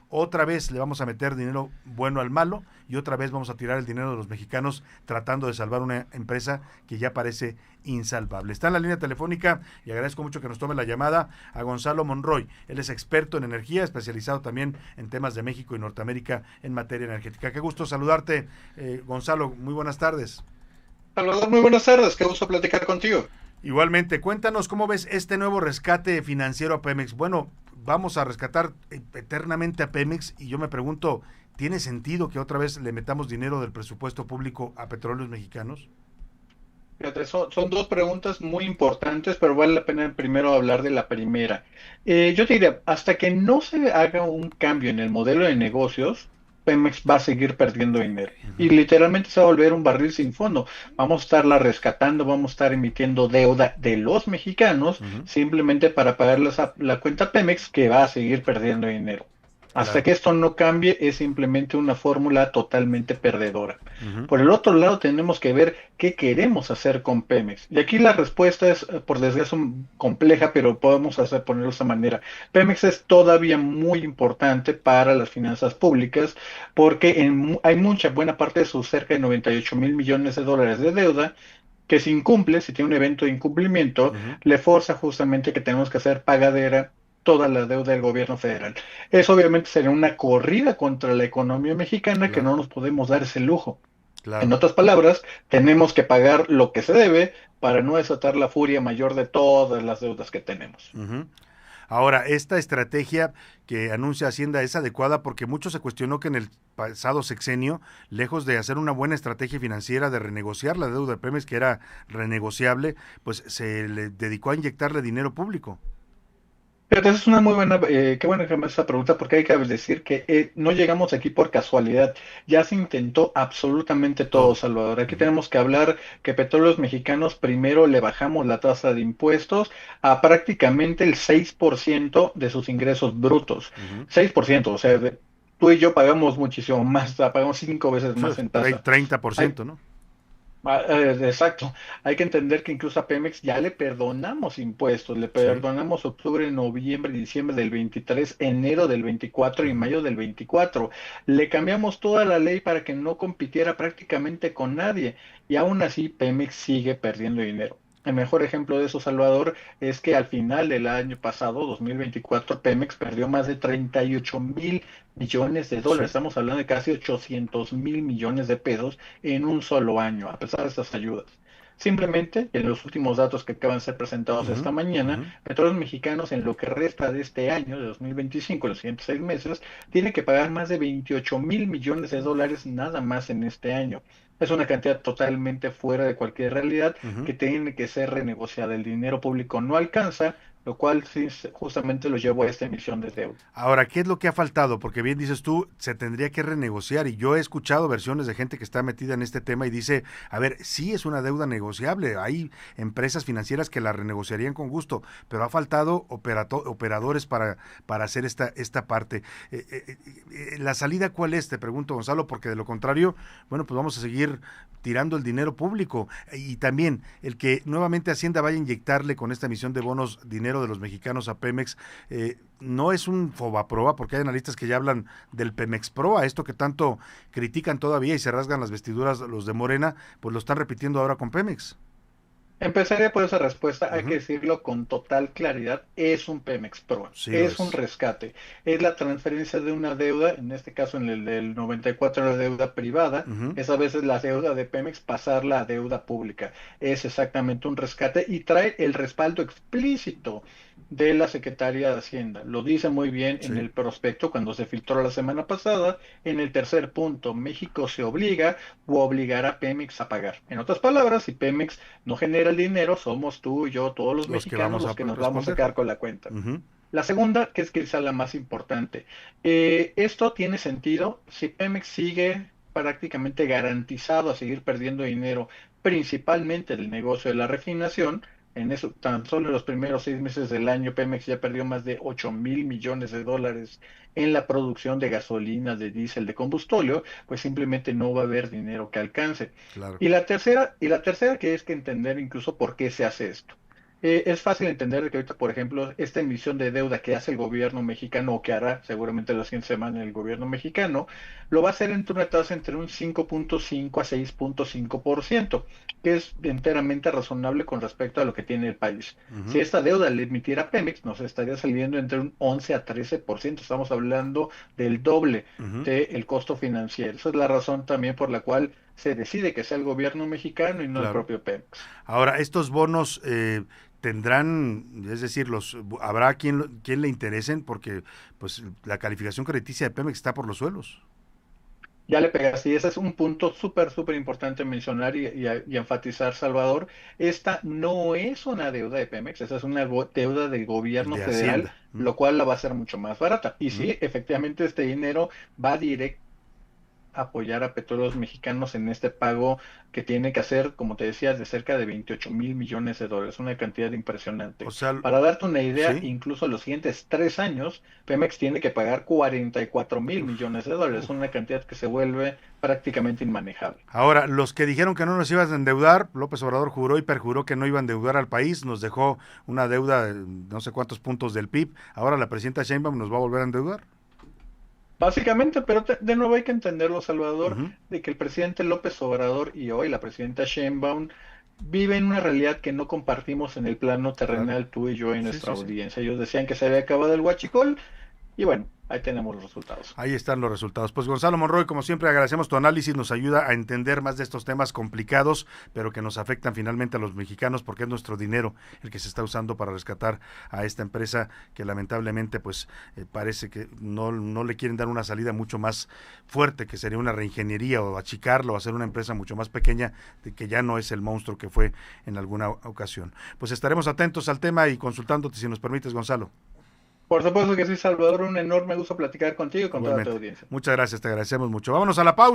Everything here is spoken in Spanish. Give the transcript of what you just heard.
Otra vez le vamos a meter dinero bueno al malo y otra vez vamos a tirar el dinero de los mexicanos tratando de salvar una empresa que ya parece insalvable. Está en la línea telefónica y agradezco mucho que nos tome la llamada a Gonzalo Monroy. Él es experto en energía, especializado también en temas de México y Norteamérica en materia energética. Qué gusto saludarte, Gonzalo. Muy buenas tardes. Salvador, muy buenas tardes, qué gusto platicar contigo. Igualmente, cuéntanos cómo ves este nuevo rescate financiero a Pemex. Bueno, vamos a rescatar eternamente a Pemex y yo me pregunto, ¿tiene sentido que otra vez le metamos dinero del presupuesto público a Petróleos Mexicanos? Fíjate, son dos preguntas muy importantes, pero vale la pena primero hablar de la primera. Yo te diría, hasta que no se haga un cambio en el modelo de negocios, Pemex va a seguir perdiendo dinero. Y Uh-huh. literalmente se va a volver un barril sin fondo. Vamos a estarla rescatando, vamos a estar emitiendo deuda de los mexicanos Uh-huh. simplemente para pagarles a la cuenta Pemex que va a seguir perdiendo dinero. Hasta Claro. que esto no cambie, es simplemente una fórmula totalmente perdedora. Uh-huh. Por el otro lado, tenemos que ver qué queremos hacer con Pemex. Y aquí la respuesta es, por desgracia, compleja, pero podemos ponerlo de esta manera. Pemex es todavía muy importante para las finanzas públicas porque hay mucha buena parte de sus cerca de 98,000 millones de dólares de deuda que si incumple, si tiene un evento de incumplimiento, Uh-huh. le forza justamente que tenemos que hacer pagadera toda la deuda del gobierno federal. Eso obviamente sería una corrida contra la economía mexicana que Claro. no nos podemos dar ese lujo. En Claro. otras palabras, tenemos que pagar lo que se debe para no desatar la furia mayor de todas las deudas que tenemos. Uh-huh. Ahora, esta estrategia que anuncia Hacienda es adecuada porque mucho se cuestionó que en el pasado sexenio, lejos de hacer una buena estrategia financiera de renegociar la deuda de Pemex, que era renegociable, pues se le dedicó a inyectarle dinero público. Pero esa es una muy buena, qué bueno que me haces esa pregunta porque hay que decir que no llegamos aquí por casualidad. Ya se intentó absolutamente todo, Todo. Salvador. Aquí Uh-huh. tenemos que hablar que Petróleos Mexicanos primero le bajamos la tasa de impuestos a prácticamente el 6% de sus ingresos brutos. Uh-huh. 6%, o sea, tú y yo pagamos muchísimo más, pagamos 5 veces más en tasa. 30%, ¿no? Exacto. Hay que entender que incluso a Pemex ya le perdonamos impuestos, le Sí. perdonamos octubre, noviembre, diciembre del 23, enero del 24 y Uh-huh. mayo del 24. Le cambiamos toda la ley para que no compitiera prácticamente con nadie y aún así Pemex sigue perdiendo dinero. El mejor ejemplo de eso, Salvador, es que al final del año pasado, 2024, Pemex perdió más de 38,000 millones de dólares. Sí. Estamos hablando de casi 800,000 millones de pesos en un solo año, a pesar de estas ayudas. Simplemente, en los últimos datos que acaban de ser presentados Uh-huh. esta mañana, Uh-huh. Petróleos Mexicanos en lo que resta de este año, de 2025, los siguientes 6 meses, tiene que pagar más de 28,000 millones de dólares nada más en este año. Es una cantidad totalmente fuera de cualquier realidad Uh-huh. que tiene que ser renegociada. El dinero público no alcanza, lo cual sí, justamente lo llevó a esta emisión de deuda. Ahora, ¿qué es lo que ha faltado? Porque bien dices tú, se tendría que renegociar y yo he escuchado versiones de gente que está metida en este tema y dice, a ver, sí es una deuda negociable, hay empresas financieras que la renegociarían con gusto, pero ha faltado operadores para hacer esta parte. ¿La salida cuál es? Te pregunto, Gonzalo, porque de lo contrario, bueno, pues vamos a seguir tirando el dinero público y también el que nuevamente Hacienda vaya a inyectarle con esta emisión de bonos dinero de los mexicanos a Pemex, no es un fobaproa, porque hay analistas que ya hablan del Pemex Pro, a esto que tanto critican todavía y se rasgan las vestiduras los de Morena, pues lo están repitiendo ahora con Pemex. Empezaría por esa respuesta, hay que Uh-huh. decirlo con total claridad, es un Pemex Pro, Sí lo es un es. rescate, es la transferencia de una deuda, en este caso en el del 94 la deuda privada, Uh-huh. es a veces la deuda de Pemex pasarla a deuda pública, es exactamente un rescate y trae el respaldo explícito de la Secretaría de Hacienda, lo dice muy bien en Sí. el prospecto cuando se filtró la semana pasada, en el tercer punto, México se obliga o obligará a Pemex a pagar. En otras palabras, si Pemex no genera el dinero, somos tú y yo, todos los Los que mexicanos, vamos a los que nos vamos a responder. quedar con la cuenta. Uh-huh. La segunda, que es quizá la más importante, esto tiene sentido si Pemex sigue prácticamente garantizado a seguir perdiendo dinero, principalmente del negocio de la refinación. En eso, tan solo en los primeros 6 meses del año, Pemex ya perdió más de 8,000 millones de dólares en la producción de gasolina, de diésel, de combustóleo, pues simplemente no va a haber dinero que alcance. Claro. Y la tercera que es que entender incluso por qué se hace esto. Es fácil entender que ahorita, por ejemplo, esta emisión de deuda que hace el gobierno mexicano o que hará seguramente la siguiente semana el gobierno mexicano, lo va a hacer entre una tasa entre un 5.5 a 6.5%, que es enteramente razonable con respecto a lo que tiene el país. Si Ujú, esta deuda le emitiera Pemex, nos estaría saliendo entre un 11 a 13%. Estamos hablando del doble ujú. del costo financiero. Esa es la razón también por la cual se decide que sea el gobierno mexicano y no el Claro. propio Pemex. Ahora, estos bonos tendrán, es decir, habrá quien le interesen porque pues la calificación crediticia de Pemex está por los suelos. Ya le pegaste, y ese es un punto súper, súper importante mencionar y enfatizar, Salvador. Esta no es una deuda de Pemex, esa es una deuda del gobierno De federal, Hacienda. lo cual la va a hacer mucho más barata. Y Ujú. sí, efectivamente, este dinero va directo apoyar a Petróleos Mexicanos en este pago que tiene que hacer, como te decía, de cerca de 28.000 millones de dólares, una cantidad O impresionante. sea, Para darte una idea, sí. incluso los siguientes 3 años, Pemex tiene que pagar 44.000 millones de dólares, una cantidad que se vuelve prácticamente inmanejable. Ahora, los que dijeron que no nos iban a endeudar, López Obrador juró y perjuró que no iba a endeudar al país, nos dejó una deuda de no sé cuántos puntos del PIB. Ahora la presidenta Sheinbaum nos va a volver a endeudar. Básicamente, pero de nuevo hay que entenderlo, Salvador, Ujú, de que el presidente López Obrador y hoy la presidenta Sheinbaum viven una realidad que no compartimos en el plano claro. terrenal tú y yo y Sí, nuestra sí, sí. audiencia. Ellos decían que se había acabado el huachicol y bueno, ahí tenemos los resultados. Ahí están los resultados. Pues Gonzalo Monroy, como siempre, agradecemos tu análisis, nos ayuda a entender más de estos temas complicados, pero que nos afectan finalmente a los mexicanos, porque es nuestro dinero el que se está usando para rescatar a esta empresa que lamentablemente pues parece que no le quieren dar una salida mucho más fuerte, que sería una reingeniería o achicarlo, o hacer una empresa mucho más pequeña, de que ya no es el monstruo que fue en alguna ocasión. Pues estaremos atentos al tema y consultándote si nos permites, Gonzalo. Por supuesto que sí, Salvador, un enorme gusto platicar contigo y con toda tu Igualmente. audiencia. Muchas gracias, te agradecemos mucho. Vámonos a la pausa.